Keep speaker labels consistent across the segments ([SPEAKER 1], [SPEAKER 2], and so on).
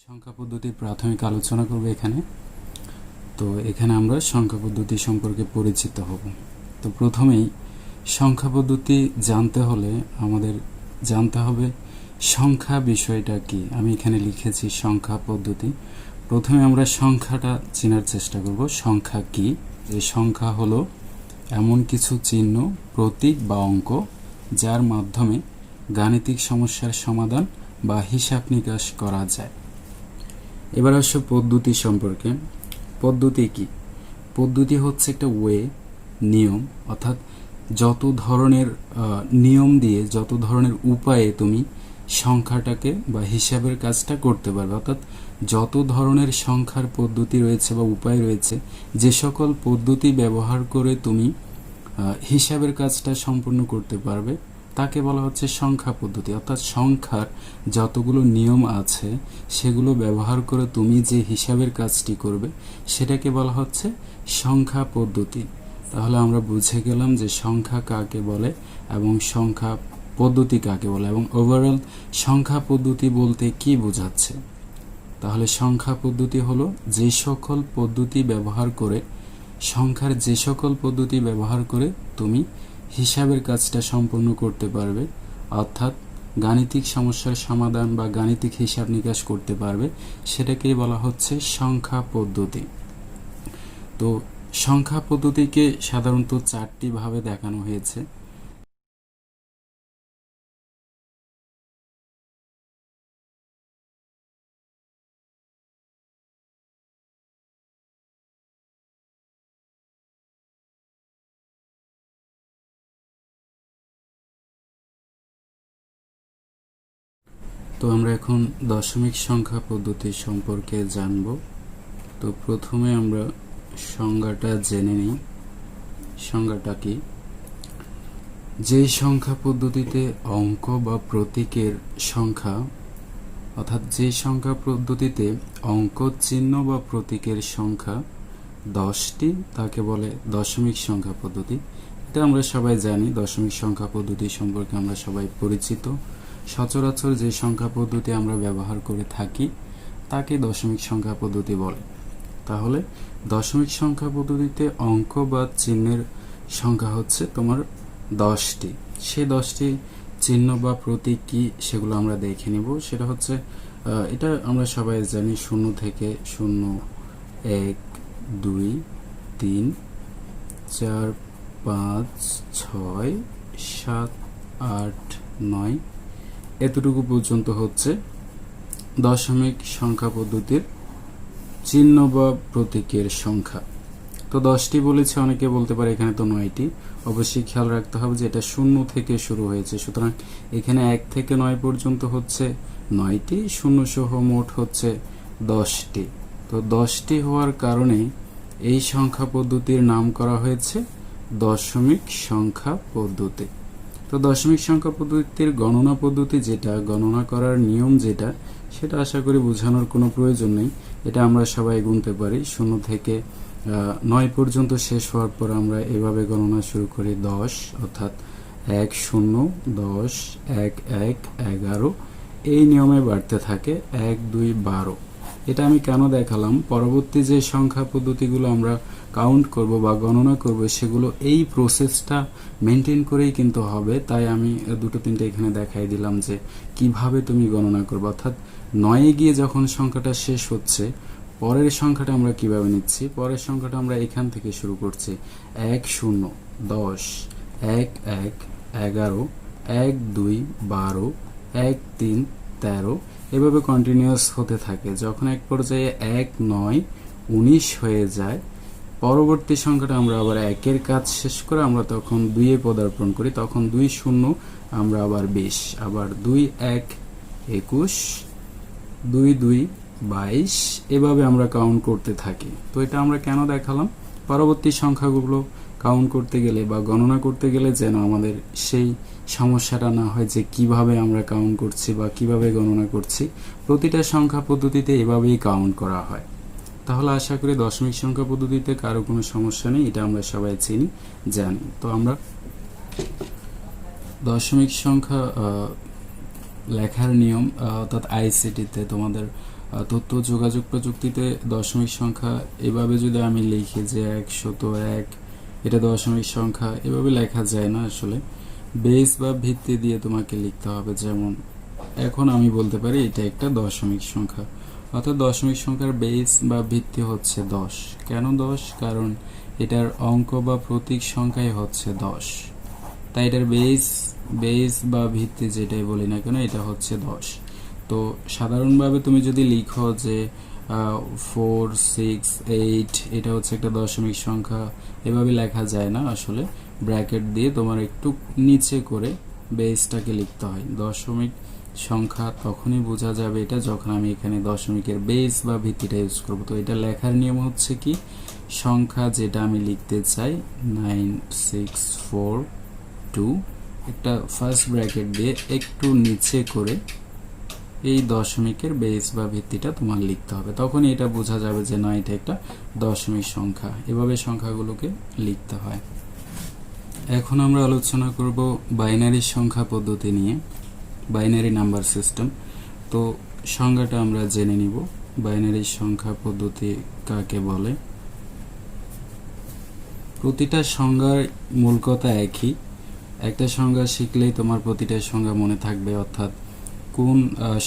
[SPEAKER 1] সংখ্যা পদ্ধতির প্রাথমিক আলোচনা করব এখানে। তো এখানে আমরা সংখ্যা পদ্ধতি সম্পর্কে পরিচিত হব। তো প্রথমেই সংখ্যা পদ্ধতি জানতে হলে আমাদের জানতে হবে সংখ্যা বিষয়টা কি। আমি এখানে লিখেছি সংখ্যা পদ্ধতি। প্রথমে আমরা সংখ্যাটা চেনার চেষ্টা করব। সংখ্যা কি? যে সংখ্যা হলো এমন কিছু চিহ্ন, প্রতীক বা অঙ্ক যার মাধ্যমে গাণিতিক সমস্যার সমাধান বা হিসাব নিকাশ করা যায়। এবার আসো পদ্ধতি সম্পর্কে। পদ্ধতি কি? পদ্ধতি হচ্ছে একটা ওয়ে, নিয়ম, অর্থাৎ যত ধরনের নিয়ম দিয়ে, যত ধরনের উপায়ে তুমি সংখ্যাটাকে বা হিসাবের কাজটা করতে পারবে। অর্থাৎ যত ধরনের সংখ্যার পদ্ধতি রয়েছে বা উপায় রয়েছে, যে সকল পদ্ধতি ব্যবহার করে তুমি হিসাবের কাজটা সম্পূর্ণ করতে পারবে তাকে বলা হচ্ছে সংখ্যা পদ্ধতি। অর্থাৎ সংখ্যার যতগুলো নিয়ম আছে সেগুলো ব্যবহার করে তুমি যে হিসাবের কাজটি করবে সেটাকে বলা হচ্ছে সংখ্যা পদ্ধতি। তাহলে আমরা বুঝে গেলাম যে সংখ্যা কাকে বলে এবং সংখ্যা পদ্ধতি কাকে বলে, এবং ওভারঅল সংখ্যা পদ্ধতি বলতে কি বোঝাচ্ছে। তাহলে সংখ্যা পদ্ধতি হলো যে সকল পদ্ধতি ব্যবহার করে, সংখ্যার যে সকল পদ্ধতি ব্যবহার করে তুমি হিসাবের কাজটা সম্পূর্ণ করতে পারবে, অর্থাৎ গাণিতিক সমস্যার সমাধান বা গাণিতিক হিসাব নিকাশ করতে পারবে, সেটাকেই বলা হচ্ছে সংখ্যা পদ্ধতি। তো সংখ্যা পদ্ধতিকে সাধারণত চারটি ভাবে দেখানো হয়েছে। তো আমরা এখন দশমিক সংখ্যা পদ্ধতি সম্পর্কে জানব। তো প্রথমে আমরা সংজ্ঞাটা জেনে নিই। সংজ্ঞাটা কি? যে সংখ্যা পদ্ধতিতে অঙ্ক বা প্রতীকের সংখ্যা, অর্থাৎ যে সংখ্যা পদ্ধতিতে অঙ্ক, চিহ্ন বা প্রতীকের সংখ্যা 10টি তাকে বলে দশমিক সংখ্যা পদ্ধতি। এটা আমরা সবাই জানি। দশমিক সংখ্যা পদ্ধতি সম্পর্কে আমরা সবাই পরিচিত। সচরাচর যে সংখ্যা পদ্ধতি আমরা ব্যবহার করে থাকি তাকে দশমিক সংখ্যা পদ্ধতি বলে। তাহলে দশমিক সংখ্যা পদ্ধতিতে অঙ্ক বা চিহ্নের সংখ্যা হচ্ছে তোমার 10টি। সেই 10টি চিহ্ন বা প্রতীক কি সেগুলো আমরা দেখে নিব। সেটা হচ্ছে, এটা আমরা সবাই জানি, 0 থেকে 0, 1, 2, 3, 4, 5, 6, 7, 8, 9 এতটুকু পর্যন্ত হচ্ছে দশমিক সংখ্যা পদ্ধতির চিহ্ন বা প্রতীকের সংখ্যা। তো 10টি বলেছে, অনেকে বলতে পারে এখানে তো 9টি। অবশ্যই খেয়াল রাখতে হবে যে এটা 0 থেকে শুরু হয়েছে, সুতরাং এখানে 1 থেকে 9 পর্যন্ত হচ্ছে 9টি, 0 সহ মোট হচ্ছে 10টি। তো 10টি হওয়ার কারণে এই সংখ্যা পদ্ধতির নাম করা হয়েছে দশমিক সংখ্যা পদ্ধতি। তো দশমিক সংখ্যা পদ্ধতির গণনা পদ্ধতি যেটা, গণনা করার নিয়ম যেটা, সেটা আশা করি বোঝানোর কোনো প্রয়োজন নেই। এটা আমরা সবাই গুনতে পারি। 0 থেকে 9 পর্যন্ত শেষ হওয়ার পর আমরা এভাবে গণনা শুরু করি 10, অর্থাৎ 1, 0, 10, 1, 1, 11, এই নিয়মে বাড়তে থাকে 1, 2, 12। এটা আমি কেন দেখালাম, পরবর্তী যে সংখ্যা পদ্ধতিগুলো আমরা কাউন্ট করব বা গণনা করব সেগুলো এই প্রসেসটা মেনটেন করেই কিন্তু হবে। তাই আমি 2-3টে এখানে দেখাই দিলাম যে কিভাবে তুমি গণনা করবে। অর্থাৎ 9-এ গিয়ে যখন সংখ্যাটা শেষ হচ্ছে, পরের সংখ্যাটা আমরা কিভাবে নিচ্ছি, পরের সংখ্যাটা আমরা এখান থেকে শুরু করছি। 1, 0, 10, 1, 1, 11, 1, 2, 12, 1, 3, 13, এভাবে কন্টিনিউয়াস হতে থাকে। যখন এক পর্যায়ে 1, 9, 19 হয়ে যায়, পরবর্তী সংখ্যাটা আমরা আবার 1-এর কাজ শেষ করে আমরা তখন 2-এ পদার্পণ করি। তখন 2, 0 আমরা আবার 20, আবার 2, 1, 21, 2, 2, 22, এভাবে আমরা কাউন্ট করতে থাকি। তো এটা আমরা কেন দেখালাম, পরবর্তী সংখ্যাগুলো কাউন্ট করতে গেলে বা গণনা করতে গেলে যেন আমাদের সেই সমস্যাটা না হয় যে কিভাবে আমরা কাউন্ট করছি বা কিভাবে গণনা করছি। প্রতিটা সংখ্যা পদ্ধতিতে এভাবেই কাউন্ট করা হয়। তাহলে আশা করি দশমিক সংখ্যা পদ্ধতিতে কারো কোনো সমস্যা নেই, এটা আমরা সবাই চিনি, জানি। তো আমরা দশমিক সংখ্যা লেখার নিয়ম, অর্থাৎ আইসিটিতে তোমাদের তথ্য যোগাযোগ প্রযুক্তিতে দশমিক সংখ্যা এভাবে যদি আমি লিখি যে 101, এটা দশমিক সংখ্যা, এভাবে লেখা যায় না আসলে। বেস বা ভিত্তি দিয়ে তোমাকে লিখতে হবে। যেমন এখন আমি বলতে পারি এটা একটা দশমিক সংখ্যা, অর্থাৎ দশমিক সংখ্যার বেস বা ভিত্তি হচ্ছে 10। কেন 10? কারণ এটার অঙ্ক বা প্রতীক সংখ্যাই হচ্ছে 10, তাই এটার বেস বা ভিত্তি যেটাই বলি না কেন এটা হচ্ছে 10। তো সাধারণভাবে তুমি যদি লিখো যে 4, 6, 8 এটা হচ্ছে একটা দশমিক সংখ্যা, এভাবে লেখা যায় না আসলে। ব্র্যাকেট দিয়ে তোমার একটু নিচে করে বেসটাকে লিখতে হয়। দশমিক সংখ্যা তখনই বোঝা যাবে এটা যখন আমি এখানে দশমিকের বেস বা ভিত্তিটা ইউজ করব। তো এটা লেখার নিয়ম হচ্ছে কি, সংখ্যা যেটা আমি লিখতে চাই 9642, একটা ফার্স্ট ব্র্যাকেট দিয়ে একটু নিচে করে এই দশমিকের বেস বা ভিত্তিটা তোমার লিখতে হবে। তখনই এটা বোঝা যাবে যে না, এটা একটা দশমিক সংখ্যা। এভাবে সংখ্যাগুলোকে লিখতে হয়। এখন আমরা আলোচনা করব বাইনারি সংখ্যা পদ্ধতি নিয়ে, বাইনারি নাম্বার সিস্টেম। তো সংজ্ঞাটা আমরা জেনে নিব। বাইনারি সংখ্যা পদ্ধতি কাকে বলে? প্রতিটা সংজ্ঞার মূল কথা একই। একটা সংজ্ঞা শিখলেই তোমার প্রতিটা সংজ্ঞা মনে থাকবে, অর্থাৎ কোন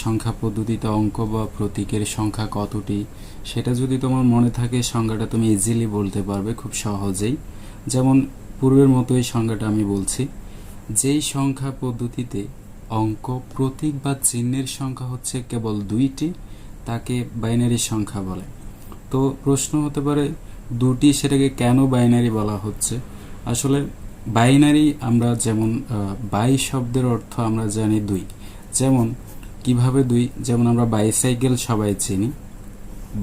[SPEAKER 1] সংখ্যা পদ্ধতিতে অঙ্ক বা প্রতীকের সংখ্যা কতটি, সেটা যদি তোমার মনে থাকে সংজ্ঞাটা তুমি ইজিলি বলতে পারবে খুব সহজেই। যেমন পূর্বের মতোই সংজ্ঞাটা আমি বলছি, যেই সংখ্যা পদ্ধতিতে অঙ্ক, প্রতীক বা চিহ্নের সংখ্যা হচ্ছে কেবল 2টি, তাকে বাইনারি সংখ্যা বলে। তো প্রশ্ন হতে পারে 2টি, সেটাকে কেন বাইনারি বলা হচ্ছে? আসলে বাইনারি আমরা যেমন বাই শব্দের অর্থ আমরা জানি 2। যেমন কিভাবে 2? যেমন আমরা বাইসাইকেল সবাই চিনি,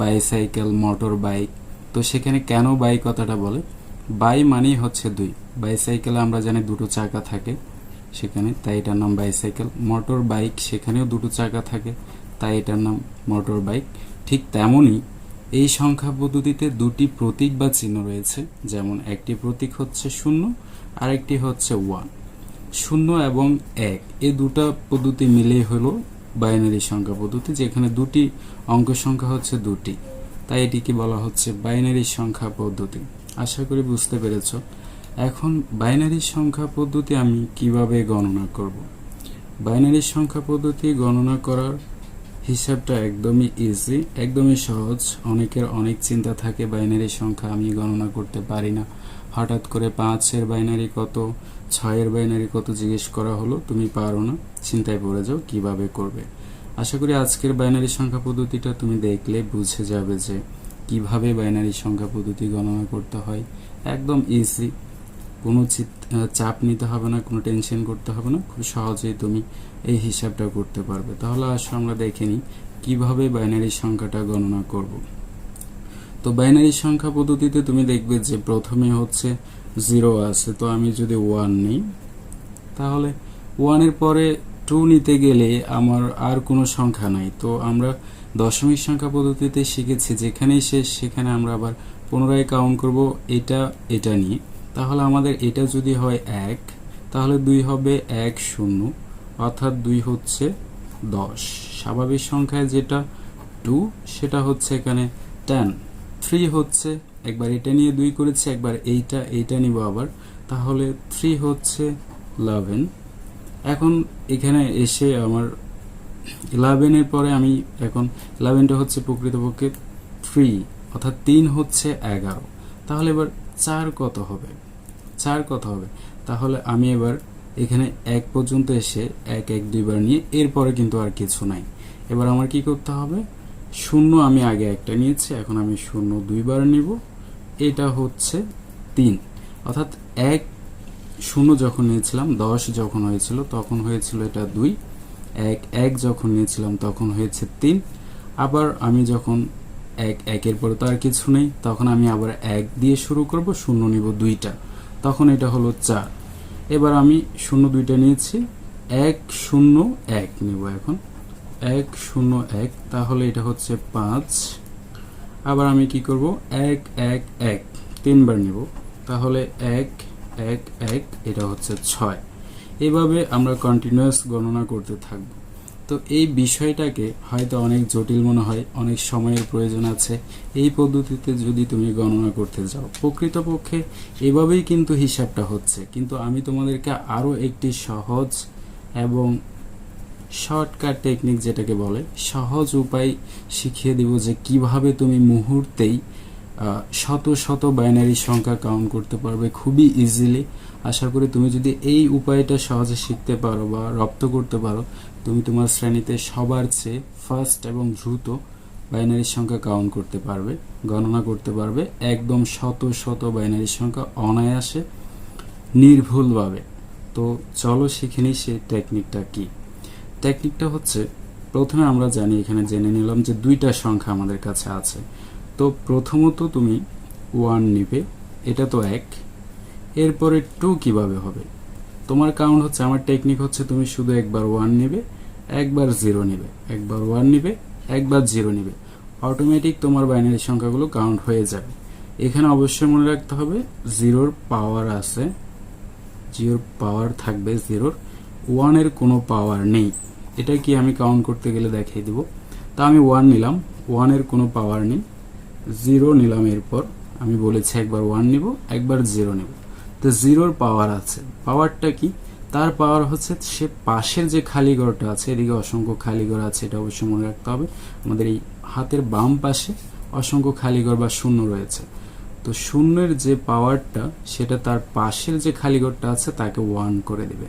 [SPEAKER 1] বাইসাইকেল, মোটর বাইক। তো সেখানে কেন বাই কথাটা বলে? বাই মানেই হচ্ছে 2। বাইসাইকেলে আমরা জানি দুটো চাকা থাকে সেখানে, তাই এটার নাম বাইসাইকেল। মোটর বাইক, সেখানেও দুটো চাকা থাকে, তাই এটার নাম মোটর বাইক। ঠিক তেমনই এই সংখ্যা পদ্ধতিতে 2টি প্রতীক বা চিহ্ন রয়েছে। যেমন একটি প্রতীক হচ্ছে 0, আরেকটি হচ্ছে 1। 0 এবং 1 এই দুটো পদ্ধতি মিলেই হলো বাইনারি সংখ্যা পদ্ধতি, যেখানে 2টি অঙ্ক সংখ্যা হচ্ছে 2টি, তাই এটিকে বলা হচ্ছে বাইনারি সংখ্যা পদ্ধতি। আশা করি বুঝতে পেরেছ। এখন বাইনারি সংখ্যা পদ্ধতি আমি কিভাবে গণনা করব? বাইনারি সংখ্যা পদ্ধতি গণনা করার হিসাবটা একদমই ইজি, একদমই সহজ। অনেকের অনেক চিন্তা থাকে বাইনারি সংখ্যা আমি গণনা করতে পারি না, হঠাৎ করে 5-এর বাইনারি কত, 6-এর বাইনারি কত জিজ্ঞেস করা হলো, তুমি পারো না, চিন্তায় পড়ে যাও কিভাবে করবে। আশা করি আজকের বাইনারি সংখ্যা পদ্ধতিটা তুমি দেখলে বুঝে যাবে যে কিভাবে বাইনারি সংখ্যা পদ্ধতি গণনা করতে হয়। একদম ইজি, কোনো চাপ নিতে হবে না, কোনো টেনশন করতে হবে না, খুব সহজেই তুমি এই হিসাবটা করতে পারবে। তাহলে আসো আমরা দেখে নিই কিভাবে বাইনারি সংখ্যাটা গণনা করব। তো বাইনারি সংখ্যা পদ্ধতিতে তুমি দেখবে যে প্রথমে হচ্ছে 0 আছে। তো আমি যদি 1 নিই, তাহলে 1-এর পরে 2 নিতে গেলে আমার আর কোনো সংখ্যা নাই। তো আমরা দশমিক সংখ্যা পদ্ধতিতে শিখেছি যেখানেই শেষ সেখানে আমরা আবার পুনরায় কাউন্ট করব এটা নিয়ে। তাহলে আমাদের এটা যদি হয় 1, তাহলে 2 হবে 1, 0, অর্থাৎ 2 হচ্ছে 10। স্বাভাবিক সংখ্যায় যেটা 2, সেটা হচ্ছে এখানে 10। 3 হচ্ছে, একবার এটা নিয়ে 2 করেছি, একবার এইটা নিব আবার, তাহলে 3 হচ্ছে 11। এখন এখানে এসে আমার 11-এর পরে আমি এখন 11টা হচ্ছে প্রকৃতপক্ষে 3, অর্থাৎ 3 হচ্ছে 11। তাহলে এবার 4 কত হবে? তাহলে আমি এবার এখানে 1 পর্যন্ত এসে 1, 1 2বার নিয়ে, এরপরে কিন্তু আর কিছু নাই। এবার আমার কি করতে হবে? 0 আমি আগে একটা নিয়েছি, এখন আমি 0 2বার নিব, এটা হচ্ছে 3। অর্থাৎ 1, 0 যখন নিয়েছিলাম, 10 যখন হয়েছিল তখন হয়েছিল এটা 2, 1, 1 যখন নিয়েছিলাম তখন হয়েছে 3। আবার আমি যখন 1, 1-এর পরে তো আর কিছু নেই, তখন আমি আবার 1 দিয়ে শুরু করব, 0 নিব 2টা, তখন এটা হলো 4। এবার আমি 0 2টা নিয়েছি, 1 0 1 নিব, এখন 1 0 1, তাহলে এটা হচ্ছে 5। আবার আমি কি করব? 1 1 1 3বার নিব, তাহলে 1 1 1, এটা হচ্ছে 6। এভাবে আমরা কন্টিনিউয়াস গণনা করতে থাকব। তো এই বিষয়টাকে হয়তো অনেক জটিল মনে হয়, অনেক সময়ের প্রয়োজন আছে এই পদ্ধতিতে যদি তুমি গণনা করতে যাও। প্রকৃতপক্ষে এভাবেই কিন্তু হিসাবটা হচ্ছে, কিন্তু আমি তোমাদেরকে আরও একটি সহজ এবং শর্টকাট টেকনিক যেটাকে বলে সহজ উপায় শিখিয়ে দিব, যে কিভাবে তুমি মুহূর্তেই শত শত বাইনারি সংখ্যা কাউন্ট করতে পারবে খুবই ইজিলি। আশা করি তুমি যদি এই উপায়টা সহজে শিখতে পারো বা রপ্ত করতে পারো, তুমি তোমার শ্রেণীতে সবার চেয়ে ফার্স্ট এবং দ্রুত বাইনারি সংখ্যা কাউন্ট করতে পারবে, গণনা করতে পারবে একদম শত শত বাইনারি সংখ্যা অনায়াসে নির্ভুলভাবে। তো চলো শিখে নিই সেই টেকনিকটা কি। টেকনিকটা হচ্ছে, প্রথমে আমরা জানি, এখানে জেনে নিলাম যে দুইটা সংখ্যা আমাদের কাছে আছে। তো প্রথমত তুমি 1 নিবে, এটা তো 1। এরপরে 2 কিভাবে হবে? তোমার কাউন্ট হচ্ছে, আমার টেকনিক হচ্ছে তুমি শুধু একবার 1 নিবে, একবার 0 নিবে, একবার 1 নিবে, একবার 0 নিবে, অটোমেটিক তোমার বাইনারি সংখ্যাগুলো কাউন্ট হয়ে যাবে। এখানে অবশ্যই মনে রাখতে হবে 0-র পাওয়ার আছে, 0-র পাওয়ার থাকবে 0-র, 1-এর কোনো পাওয়ার নেই। এটা কি আমি কাউন্ট করতে গেলে দেখিয়ে দিব। তা আমি 1 নিলাম, 1-এর কোনো পাওয়ার নেই, 0 নিলাম, এরপর আমি বলেছি একবার 1 নিব, একবার 0 নিব। তো 0-র পাওয়ার আছে, পাওয়ারটা কি? তার পাওয়ার হচ্ছে সে পাশের যে খালি ঘরটা আছে, এদিকে অসংখ্য খালি ঘর আছে, এটা অবশ্যই মনে রাখতে হবে। আমাদের এই হাতের বাম পাশে অসংখ্য খালি ঘর বা শূন্য রয়েছে। তো শূন্যের যে পাওয়ারটা, সেটা তার পাশের যে খালি ঘরটা আছে তাকে 1 করে দিবে।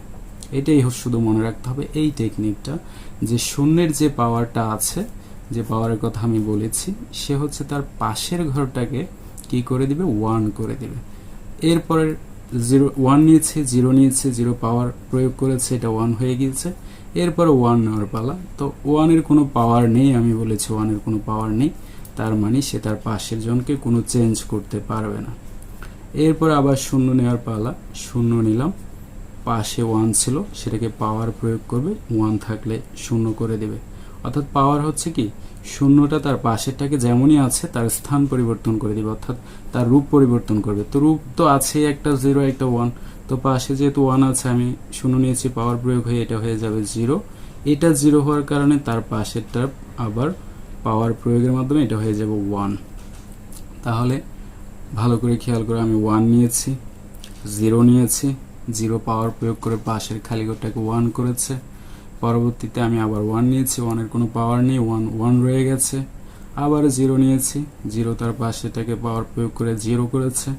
[SPEAKER 1] এটাই শুধু মনে রাখতে হবে এই টেকনিকটা, যে শূন্যের যে পাওয়ারটা আছে, যে পাওয়ারের কথা আমি বলেছি, সে হচ্ছে তার পাশের ঘরটাকে কি করে দিবে? 1 করে দিবে। এরপরে 1 নিয়েছে, 0 নিয়েছে, 0 পাওয়ার প্রয়োগ করেছে, এটা 1 হয়ে গিয়েছে। এরপরে 1 নেওয়ার পালা। তো 1-এর কোনো পাওয়ার নেই, আমি বলেছি 1-এর কোনো পাওয়ার নেই, তার মানে সে তার পাশের জনকে কোনো চেঞ্জ করতে পারবে না। এরপর আবার 0 নেওয়ার পালা, 0 নিলাম, পাশে 1 ছিল, সেটাকে পাওয়ার প্রয়োগ করবে, 1 থাকলে 0 করে দেবে। অর্থাৎ পাওয়ার হচ্ছে কি, শূন্যটা তার পাশেরটাকে যেমনই আছে তার স্থান পরিবর্তন করে দিবে, অর্থাৎ তার রূপ পরিবর্তন করবে। তো রূপ তো আছে, একটা 0 একটা 1, তো পাশে যেহেতু 1 আছে, আমি 0 নিয়েছি, পাওয়ার প্রয়োগ হয়ে এটা হয়ে যাবে 0। এটা 0 হওয়ার কারণে তার পাশেরটা আবার পাওয়ার প্রয়োগের মাধ্যমে এটা হয়ে যাবে 1। তাহলে ভালো করে খেয়াল করে, আমি 1 নিয়েছি, 0 নিয়েছি, 0 পাওয়ার প্রয়োগ করে পাশের খালি ঘরটাকে 1 করেছে। পরবর্তীতে আমি আবার 1 নিয়েছি, 1-এর কোনো পাওয়ার নেই, 1 রয়ে গেছে। আবার 0 নিয়েছি, 0 তার পাশেরটাকে পাওয়ার প্রয়োগ করে 0 করেছে।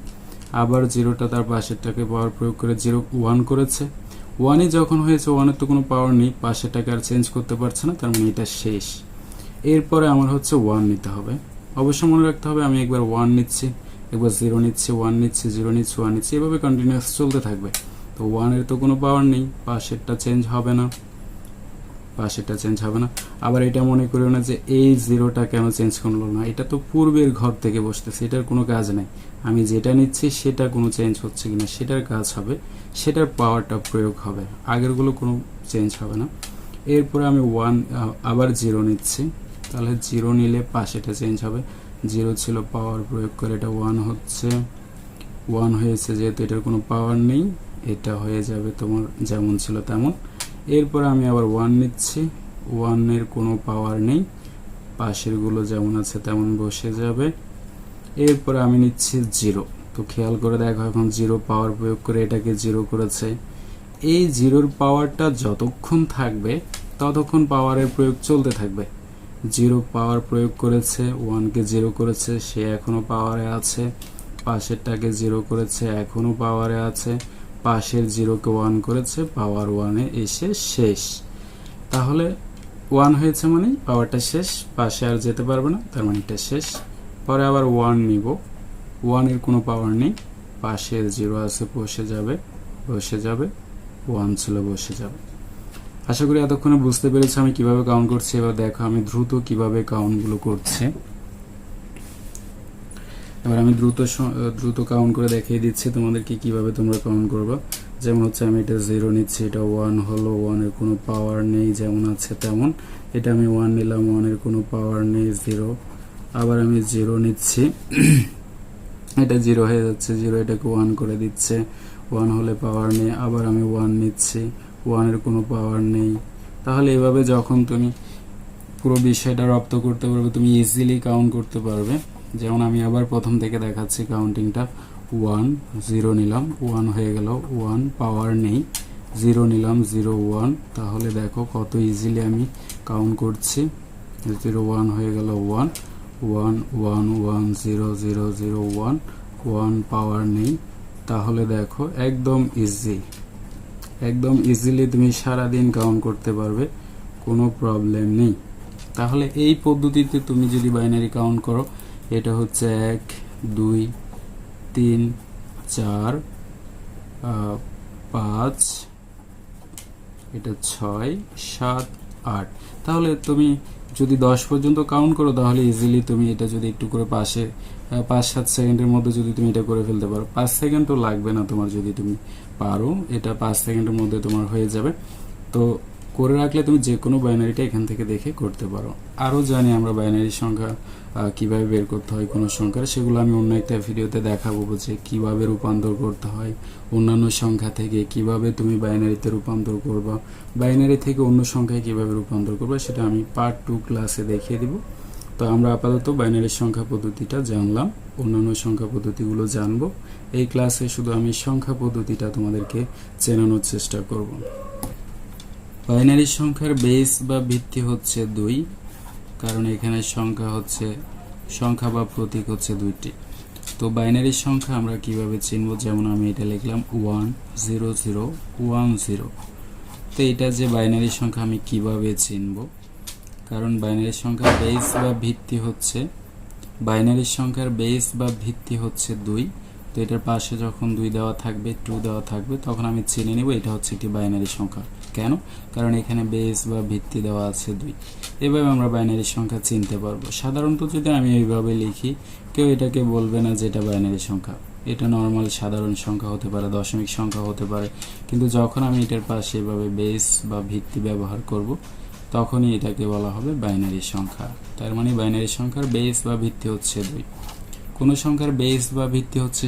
[SPEAKER 1] আবার 0টা তার পাশেরটাকে পাওয়ার প্রয়োগ করে 1 করেছে। 1-ই যখন হয়েছে, 1-এর তো কোনো পাওয়ার নেই, পাশেরটাকে আর চেঞ্জ করতে পারছে না, তার মানে এটা শেষ। এরপরে আমার হচ্ছে 1 নিতে হবে। অবশ্যই মনে রাখতে হবে, আমি একবার 1 নিচ্ছি, একবার 0 নিচ্ছি, 1 নিচ্ছি, 0 নিচ্ছি, 1 নিচ্ছি, এভাবে কন্টিনিউয়াস চলতে থাকবে। তো 1-এর তো কোনো পাওয়ার নেই, পাশেরটা চেঞ্জ হবে না, পাশেরটা চেঞ্জ হবে না। আবার এটা মনে করিও না যে এই 0টা কেন চেঞ্জ করলো না, এটা তো পূর্বের ঘর থেকে বসতেছে, এটার কোনো কাজ নেই। আমি যেটা নিচ্ছি সেটা কোনো চেঞ্জ হচ্ছে কিনা সেটার কাজ হবে, সেটার পাওয়ারটা প্রয়োগ হবে, আগেরগুলো কোনো চেঞ্জ হবে না। এরপরে আমি আবার 0 নিচ্ছি, তাহলে 0 নিলে পাশেটা চেঞ্জ হবে। 0 ছিল, পাওয়ার প্রয়োগ করে এটা 1 হচ্ছে, 1 হয়েছে, যেহেতু এটার কোনো পাওয়ার নেই, এটা হয়ে যাবে তোমার যেমন ছিল তেমন। এরপর আমি আবার 1 নিচ্ছি, 1-এর কোনো পাওয়ার নেই, পাশেরগুলো যেমন আছে তেমন বসে যাবে। এরপর আমি নিচ্ছি 0। তো খেয়াল করে দেখো, এখন 0 পাওয়ার প্রয়োগ করে এটাকে 0 করেছে। এই 0-র পাওয়ারটা যতক্ষণ থাকবে ততক্ষণ পাওয়ারের প্রয়োগ চলতে থাকবে। 0 পাওয়ার প্রয়োগ করেছে, 1-কে 0 করেছে, সে এখনো পাওয়ারে আছে। পাশেরটাকে 0 করেছে, এখনো পাওয়ারে আছে। পাশের 0-কে 1 করেছে, পাওয়ার 1-এ এসে শেষ। তাহলে 1 হয়েছে মানে পাওয়ারটা শেষ, পাশে আর যেতে পারবে না, তার মানে এটা শেষ। পরে আবার 1 নিব, 1-এর কোনো পাওয়ার নেই, পাশের 0 আছে, বসে যাবে, বসে যাবে, 1 ছিল, বসে যাবে। আশা করি এতক্ষণে বুঝতে পেরেছি আমি কিভাবে কাউন্ট করছি। এবার দেখো আমি দ্রুত কিভাবে কাউন্টগুলো করছি। এবার আমি দ্রুত কাউন্ট করে দেখিয়ে দিচ্ছি তোমাদেরকে কিভাবে তোমরা কাউন্ট করবে। যেমন হচ্ছে আমি এটা 0 নিচ্ছি, এটা 1 হলো, 1-এর কোনো পাওয়ার নেই, যেমন আছে তেমন। এটা আমি 1 নিলাম, 1-এর কোনো পাওয়ার নেই, 0। আবার আমি 0 নিচ্ছি, এটা 0 হয়ে যাচ্ছে, 0 এটাকে 1 করে দিচ্ছে, 1 হলে পাওয়ার নেই। আবার আমি 1 নিচ্ছি, 1-এর কোনো পাওয়ার নেই, তাহলে এভাবে যখন তুমি পুরো বিষয়টা রপ্ত করতে পারবে, তুমি ইজিলি কাউন্ট করতে পারবে। যেমন আমি আবার প্রথম থেকে দেখাচ্ছি কাউন্টিংটা। 1 0 নিলাম, 1 হয়ে গেল, 1 পাওয়ার নেই, 0 নিলাম, 0 1। তাহলে দেখো কত ইজিলি আমি কাউন্ট করছি। 0 1 হয়ে গেল, 1 1 1 1 0 0 0 1 1 পাওয়ার নেই। তাহলে দেখো একদম ইজিলি তুমি সারাদিন কাউন্ট করতে পারবে, কোনো প্রবলেম নেই। তাহলে এই পদ্ধতিতে তুমি যদি বাইনারি কাউন্ট করো, এটা হচ্ছে 1 2 3 4 5, এটা 6 7 8। তাহলে তুমি যদি 10 পর্যন্ত কাউন্ট করো, তাহলে ইজিলি তুমি এটা যদি একটু করে পাশে 5-7 সেকেন্ডের মধ্যে যদি তুমি এটা করে ফেলতে পারো, 5 সেকেন্ডও লাগবে না তোমার, যদি তুমি পারো এটা 5 সেকেন্ডের মধ্যে তোমার হয়ে যাবে। তো করে রাখলে তুমি যে কোনো বাইনারিটা এখান থেকে দেখে করতে পারো। আরও জানি আমরা বাইনারি সংখ্যা কিভাবে বের করতে হয় কোনো সংখ্যার, সেগুলো আমি অন্য একটা ভিডিওতে দেখাবো যে কিভাবে রূপান্তর করতে হয় অন্যান্য সংখ্যা থেকে, কিভাবে তুমি বাইনারিতে রূপান্তর করবা, বাইনারি থেকে অন্য সংখ্যায় কিভাবে রূপান্তর করবা, সেটা আমি পার্ট 2 ক্লাসে দেখিয়ে দিব। তো আমরা আপাতত বাইনারি সংখ্যা পদ্ধতিটা জানলাম, অন্যান্য সংখ্যা পদ্ধতিগুলো জানবো। এই ক্লাসে শুধু আমি সংখ্যা পদ্ধতিটা তোমাদেরকে চেনানোর চেষ্টা করব। বাইনারি সংখ্যার বেস বা ভিত্তি হচ্ছে 2, কারণ এখানে সংখ্যা বা প্রতীক হচ্ছে 2টি। তো বাইনারি সংখ্যা আমরা কিভাবে চিনব, যেমন আমি এটা লিখলাম 1 0 0 1 0। তো এটা যে বাইনারি সংখ্যা আমি কিভাবে চিনব, কারণ বাইনারি সংখ্যার বেস বা ভিত্তি হচ্ছে 2। তো এটার পাশে যখন 2 দেওয়া থাকবে, 2 দেওয়া থাকবে, তখন আমি চিনে নেব এটা হচ্ছে একটি বাইনারি সংখ্যা। কেন? কারণ এখানে বেস বা ভিত্তি দেওয়া আছে 2। এভাবে আমরা বাইনারি সংখ্যা চিনতে পারবো। সাধারণত যদি আমি এইভাবে লিখি, কেউ এটাকে বলবে না যে এটা বাইনারি সংখ্যা, এটা নর্মাল সাধারণ সংখ্যা হতে পারে, দশমিক সংখ্যা হতে পারে। কিন্তু যখন আমি এটার পাশে এভাবে বেস বা ভিত্তি ব্যবহার করব, তখনই এটাকে বলা হবে বাইনারি সংখ্যা। তার মানে বাইনারি সংখ্যার বেস বা ভিত্তি হচ্ছে 2। কোনো সংখ্যার বেস বা ভিত্তি হচ্ছে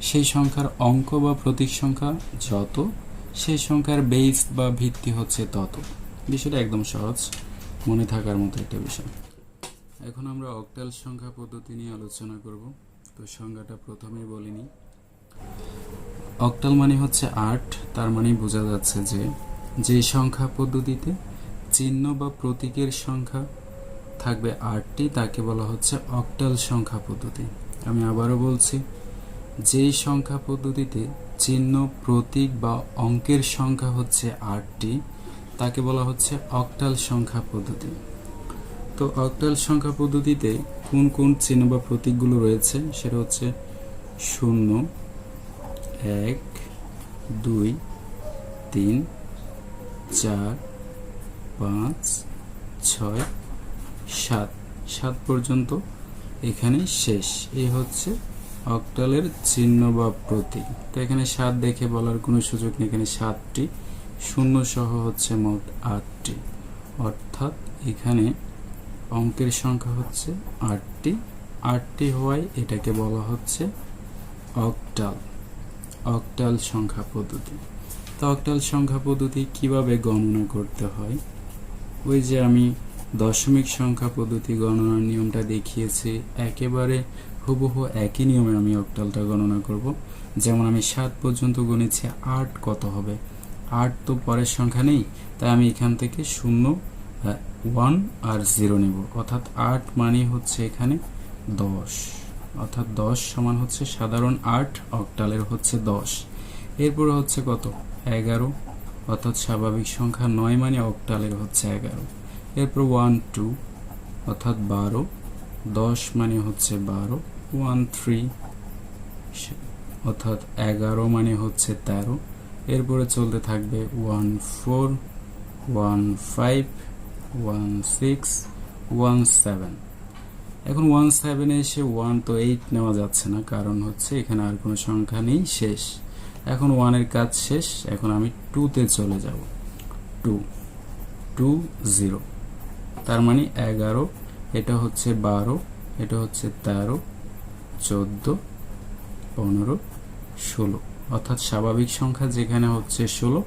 [SPEAKER 1] সেই সংখ্যার অঙ্ক বা প্রতীক সংখ্যা যত, সেই সংখ্যার বেস বা ভিত্তি হচ্ছে তত। বিষয়টা একদম সহজ, মনে থাকার মতো একটা বিষয়। এখন আমরা অক্টাল সংখ্যা পদ্ধতি নিয়ে আলোচনা করব। তো সংজ্ঞাটা প্রথমেই বলিনি। অক্টাল মানে হচ্ছে 8। তার মানে বোঝা যাচ্ছে যে সংখ্যা পদ্ধতিতে চিহ্ন বা প্রতীকের সংখ্যা থাকবে 8টি, তাকে বলা হচ্ছে অক্টাল সংখ্যা পদ্ধতি। আমি আবারও বলছি, যেই সংখ্যা পদ্ধতিতে চিহ্ন, প্রতীক বা অঙ্কের সংখ্যা হচ্ছে 8টি, তাকে বলা হচ্ছে অক্টাল সংখ্যা পদ্ধতি। তো অক্টাল সংখ্যা পদ্ধতিতে কোন কোন চিহ্ন বা প্রতীকগুলো রয়েছে, সেটা হচ্ছে 0 1 2 3 4 5 6 7 পর্যন্ত এখানে শেষ। এই হচ্ছে অক্টালের চিহ্ন বা প্রতীক। তো এখানে 7 দেখে বলার কোনো সুযোগ নেই, এখানে 7টি, 0 সহ হচ্ছে মোট 8টি। অর্থাৎ এখানে অঙ্কের সংখ্যা হচ্ছে 8টি হওয়ায় এটাকে বলা হচ্ছে অক্টাল সংখ্যা পদ্ধতি। তো অক্টাল সংখ্যা পদ্ধতি কিভাবে গণনা করতে হয়, ওই যে আমি দশমিক সংখ্যা পদ্ধতি গণনার নিয়মটা দেখিয়েছি, একেবারে হুবহু একই নিয়মে আমি অক্টালটা গণনা করব। যেমন আমি 7 পর্যন্ত গণেছি, 8 কত হবে? 8 তো পরের সংখ্যা নেই, তাই আমি এখান থেকে 0 1 আর 0 নেব। অর্থাৎ 8 মানে হচ্ছে এখানে 10, অর্থাৎ 10 সমান হচ্ছে সাধারণ 8, অক্টালের হচ্ছে 10। এরপরে হচ্ছে কত? 11, অর্থাৎ স্বাভাবিক সংখ্যা 9 মানে অক্টালের হচ্ছে 11। এরপর 1 2, অর্থাৎ 12, 10 মানে হচ্ছে 12। 1 3, অর্থাৎ 11 মানে হচ্ছে 13। এরপরে চলতে থাকবে 1 4, 1 5, 1 6, 1 7। এখন 1 7 এসে 1 তো 8 নেওয়া যাচ্ছে না, কারণ হচ্ছে এখানে আর কোনো সংখ্যা নেই, শেষ। এখন 1 এর কাজ শেষ, এখন আমি 2 তে চলে যাব। 2 2 0, তার মানে 11, এটা হচ্ছে 12, এটা হচ্ছে 13, 14, 15, 16। অর্থাৎ স্বাভাবিক সংখ্যা যেখানে হচ্ছে 16,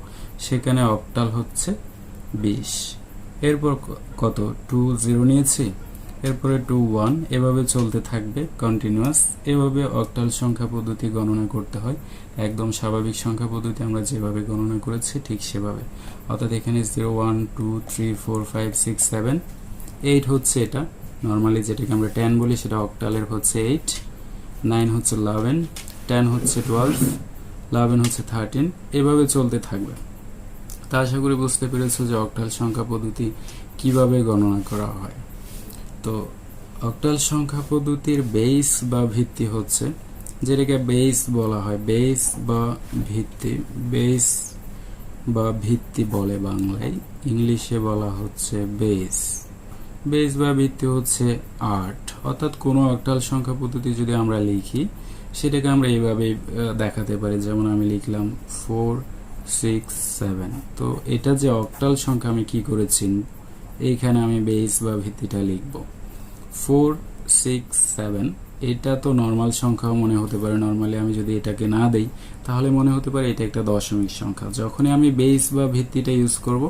[SPEAKER 1] সেখানে অক্টাল হচ্ছে 20। এরপর কত 2 0 নিয়েছি, এরপরে 2 1, এভাবে চলতে থাকবে কন্টিনিউয়াস। এভাবে অক্টাল সংখ্যা পদ্ধতি গণনা করতে হয়, একদম স্বাভাবিক সংখ্যা পদ্ধতি আমরা যেভাবে গণনা করেছি ঠিক সেভাবে। অর্থাৎ এখানে 0 1 2 3 4 5 6 7 8 হচ্ছে এটা, নর্মালি যেটাকে আমরা 10 বলি সেটা অক্টালের হচ্ছে 8, 9 হচ্ছে 11, 10 হচ্ছে 12, 11 হচ্ছে 13, এভাবে চলতে থাকবে। তা আশা করি বুঝতে পেরেছো যে অক্টাল সংখ্যা পদ্ধতি কিভাবে গণনা করা হয়। তো অক্টাল সংখ্যা পদ্ধতির বেস বা ভিত্তি হচ্ছে, যেটাকে বেস বলা হয়, বেস বা ভিত্তি, বেস বা ভিত্তি বলে বাংলায়, ইংলিশে বলা হচ্ছে বেস। বেস বা ভিত্তি হচ্ছে 8। অর্থাৎ কোনো অক্টাল সংখ্যা পদ্ধতি যদি আমরা লিখি সেটাকে আমরা এইভাবে দেখাতে পারি, যেমন আমি লিখলাম 4 6 7। তো এটা যে অক্টাল সংখ্যা আমি কি করেছি, এইখানে আমি বেস বা ভিত্তিটা লিখব 4 6 7। এটা তো নর্মাল সংখ্যাও মনে হতে পারে, নর্মালি আমি যদি এটাকে না দেই তাহলে মনে হতে পারে এটা একটা দশমিক সংখ্যা। যখনই আমি বেস বা ভিত্তিটা ইউজ করব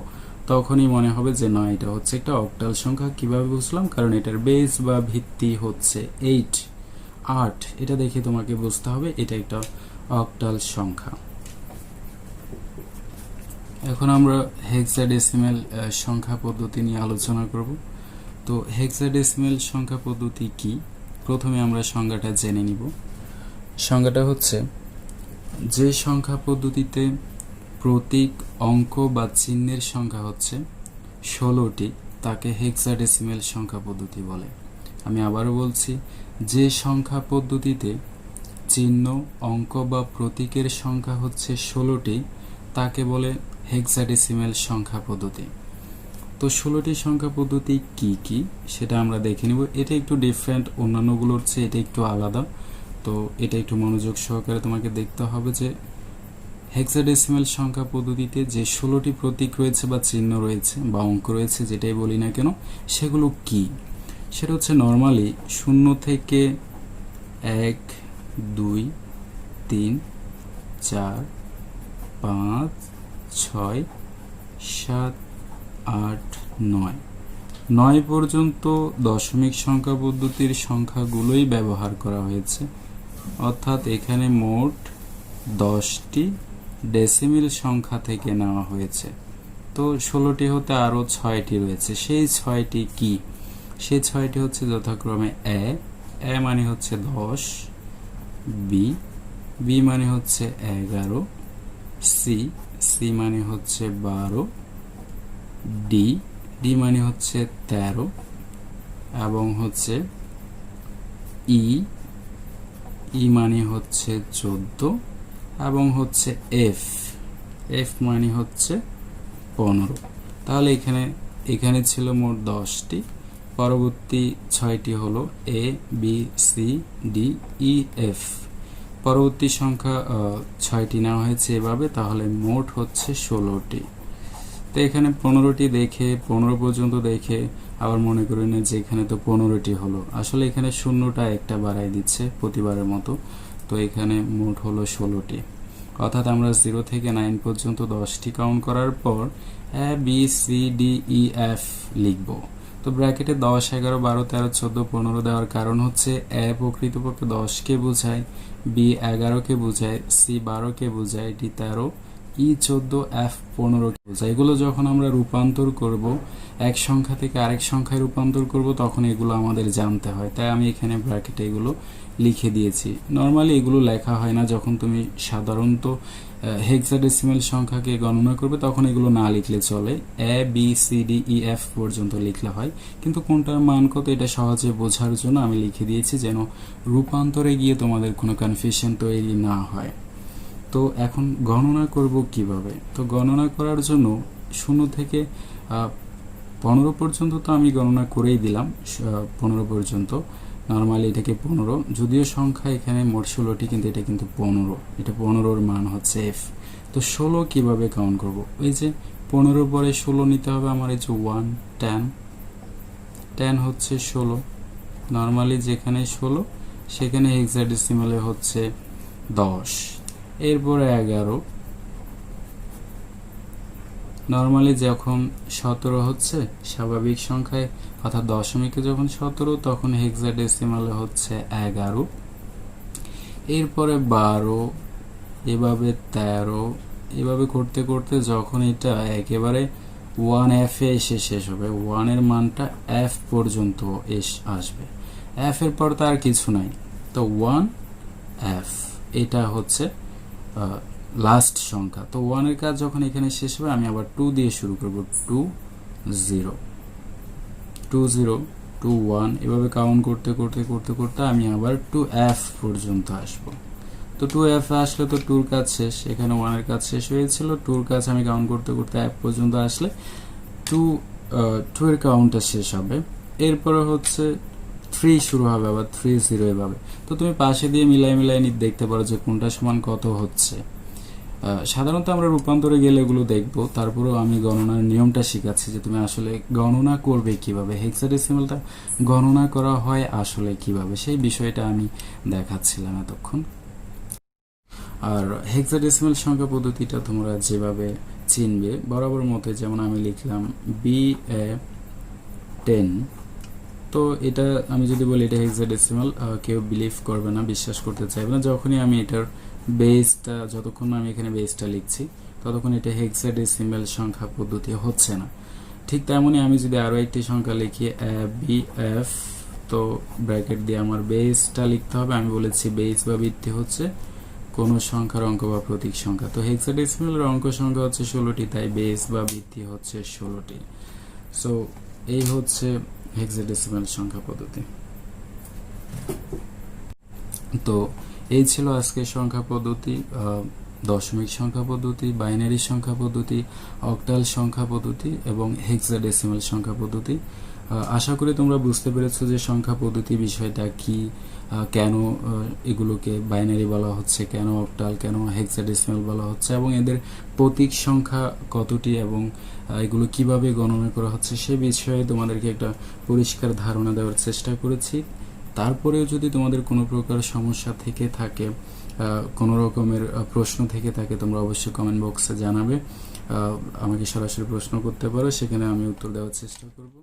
[SPEAKER 1] তখনই মনে হবে যে না, এটা হচ্ছে একটা অক্টাল সংখ্যা। কিভাবে বুঝলাম, কারণ এটার বেস বা ভিত্তি হচ্ছে 8। এটা দেখে তোমাকে বুঝতে হবে এটা একটা অক্টাল সংখ্যা। এখন আমরা হেক্সাডেসিমেল সংখ্যা পদ্ধতি নিয়ে আলোচনা করব। তো হেক্সাডেসিমেল সংখ্যা পদ্ধতি কি, প্রথমে আমরা সংজ্ঞাটা জেনে নিব। সংজ্ঞাটা হচ্ছে, যে সংখ্যা পদ্ধতিতে প্রতীক, অঙ্ক বা চিহ্নের সংখ্যা হচ্ছে 16টি তাকে হেক্সাডেসিমেল সংখ্যা পদ্ধতি বলে। আমি আবারও বলছি, যে সংখ্যা পদ্ধতিতে চিহ্ন, অঙ্ক বা প্রতীকের সংখ্যা হচ্ছে 16টি তাকে বলে হেক্সাডেসিমেল সংখ্যা পদ্ধতি। তো 16টি সংখ্যা পদ্ধতি কি কি সেটা আমরা দেখে নিব। এটা একটু ডিফারেন্ট, অন্যান্যগুলোর চেয়ে এটা একটু আলাদা। তো এটা একটু মনোযোগ সহকারে তোমাকে দেখতে হবে যে হেক্সাডেসিমেল সংখ্যা পদ্ধতিতে যে 16টি প্রতীক রয়েছে বা চিহ্ন রয়েছে বা অঙ্ক রয়েছে, যেটাই বলি না কেন, সেগুলো কি। সেটা হচ্ছে নর্মালি 0 থেকে 1 2 3 4 5 6 7 8 9 9 পর্যন্ত দশমিক সংখ্যা পদ্ধতির সংখ্যাগুলোই ব্যবহার করা হয়েছে। অর্থাৎ এখানে মোট 10টি ডেসিমিল সংখ্যা থেকে নেওয়া হয়েছে। তো 16টি হতে আরও 6টি রয়েছে। সেই 6টি কি? সেই 6টি হচ্ছে যথাক্রমে এ মানে হচ্ছে 10, বি মানে হচ্ছে 11, সি মানে হচ্ছে 12, ডি মানে হচ্ছে 13, এবং হচ্ছে ই মানে হচ্ছে 14, এবং হচ্ছে এফ মানে হচ্ছে 15। তাহলে এখানে ছিল মোট 10টি। পরবর্তী 6টি হলো A B C D E F. পরবর্তী সংখ্যা 6টি নেওয়া হয়েছে এভাবে, তাহলে মোট হচ্ছে 16টি। তো এখানে 15টি দেখে, 15 পর্যন্ত দেখে আবার মনে করি না যে এখানে তো 15টি হলো, আসলে এখানে শূন্যটা একটা বাড়াই দিচ্ছে প্রতিবারের মতো। তো এখানে মোট হলো 16টি। অর্থাৎ আমরা 0 থেকে 9 পর্যন্ত 10টি কাউন্ট করার পর A B C D E F লিখব। তো ব্র্যাকেটে 10 11 12 13 14 15 দেওয়ার কারণ হচ্ছে এ প্রকৃতপক্ষে 10কে বোঝায়, বি 11কে বোঝায়, সি 12কে বোঝায়, ডি 13, ই 14, এফ 15কে বোঝায়। এগুলো যখন আমরা রূপান্তর করব, এক সংখ্যা থেকে আরেক সংখ্যায় রূপান্তর করব, তখন এগুলো আমাদের জানতে হয়। তাই আমি এখানে ব্র্যাকেটে এগুলো লিখে দিয়েছি। নর্মালি এগুলো লেখা হয় না, যখন তুমি সাধারণত হেক্সাডেসিমেল সংখ্যাকে গণনা করবে তখন এগুলো না লিখলে চলে, A B C D E F পর্যন্ত লিখলে হয়। কিন্তু কোনটার মান কত এটা সহজে বোঝার জন্য আমি লিখে দিয়েছি, যেন রূপান্তরে গিয়ে তোমাদের কোনো কনফিউশন তৈরি না হয়। তো এখন গণনা করব কিভাবে? তো গণনা করার জন্য 0 থেকে 15 পর্যন্ত তো আমি গণনা করেই দিলাম। 15 পর্যন্ত নর্মালি এটাকে 15, যদিও সংখ্যা এখানে মোট 16টি, কিন্তু এটা কিন্তু 15। এটা 15-র মান হচ্ছে এফ। তো 16 কিভাবে কাউন্ট করব? ওই যে 15 পরে 16 নিতে হবে আমার, এই যে 1 10 হচ্ছে 16। নর্মালি যেখানে 16 সেখানে হেক্সাডেসিমেলে হচ্ছে 10। এরপরে 11, নর্মালি যখন 17 হচ্ছে স্বাভাবিক সংখ্যায় অর্থাৎ দশমিকে যখন 17 তখন হেক্সাডেসিমালে হচ্ছে 11, এরপরে 12, এভাবে 13, এভাবে করতে করতে যখন এটা একেবারে 1F এ এসে শেষ হবে, 1 এর মানটা F পর্যন্ত আসবে, F এর পর তার কিছু নাই, তো 1F এটা হচ্ছে লাস্ট সংখ্যা। তো 1 এর কাজ যখন এখানে শেষ হবে আমি আবার 2 দিয়ে শুরু করব, 2 0 2 0 2 1, এভাবে কাউন্ট করতে করতে করতে করতে আমি আবার 2F পর্যন্ত আসব। তো 2F আসলে তো 2 এর কাজ শেষ, এখানে 1 এর কাজ শেষ হয়েছিল, 2 এর কাজ আমি কাউন্ট করতে করতে F পর্যন্ত আসলে 2 এর কাউন্টটা শেষ হবে। এরপরে হচ্ছে 3 শুরু হবে, আবার 3 0 এভাবে। তো তুমি পাশে দিয়ে মিলাই মিলাই দেখতে পারো যে কোনটা সমান কত হচ্ছে। সাধারণত আমরা রূপান্তরে গেলে এগুলো দেখব, তারপরেও আমি গণনার নিয়মটা শিখাচ্ছি যে তুমি আসলে গণনা করবে কিভাবে, হেক্সাডেসিমালটা গণনা করা হয় আসলে কিভাবে, সেই বিষয়টা আমি দেখাচ্ছিলাম এতক্ষণ। আর হেক্সাডেসিমাল সংখ্যা পদ্ধতিটা তোমরা যেভাবে চিনবে বরাবর মতে, যেমন আমি লিখলাম BA10, তো এটা আমি যদি বলি এটা হেক্সাডেসিমাল, কেউ বিলিভ করবে না, বিশ্বাস করতে চাইবে না। যখনই আমি এটার বেসটা, যতক্ষণ আমি এখানে বেসটা লিখছি ততক্ষণ এটা হেক্সাডেসিমাল সংখ্যা পদ্ধতি হচ্ছে না। ঠিক তেমনই আমি যদি আরো একটি সংখ্যা লিখি BF, তো ব্র্যাকেট দিয়ে আমার বেসটা লিখতে হবে। আমি বলেছি বেস বা ভিত্তি হচ্ছে কোন সংখ্যার অঙ্ক বা প্রতীক সংখ্যা। তো হেক্সাডেসিমালের অঙ্ক সংখ্যা হচ্ছে 16টি, তাই বেস বা ভিত্তি হচ্ছে 16টি। সো এই হচ্ছে হেক্সাডেসিমাল সংখ্যা পদ্ধতি। তো এই ছিল আজকের সংখ্যা পদ্ধতি, দশমিক সংখ্যা পদ্ধতি, বাইনারি সংখ্যা পদ্ধতি, অক্টাল সংখ্যা পদ্ধতি এবং হেক্সাডেসিমাল সংখ্যা পদ্ধতি। আশা করি তোমরা বুঝতে পেরেছো যে সংখ্যা পদ্ধতি বিষয়টা কি, কেন এগুলোকে বাইনারি বলা হচ্ছে, কেন অক্টাল, কেন হেক্সাডেসিমাল বলা হচ্ছে, এবং এদের প্রতীক সংখ্যা কতটি এবং এগুলো কিভাবে গণনা করা হচ্ছে সে বিষয়ে তোমাদেরকে একটা পরিষ্কার ধারণা দেওয়ার চেষ্টা করেছি। তারপরেও যদি তোমাদের কোনো প্রকার সমস্যা থেকে থাকে, কোনো রকমের প্রশ্ন থেকে থাকে, তোমরা অবশ্যই কমেন্ট বক্সে জানাবে, আমাকে সরাসরি প্রশ্ন করতে পারো, সেখানে আমি উত্তর দেওয়ার চেষ্টা করব।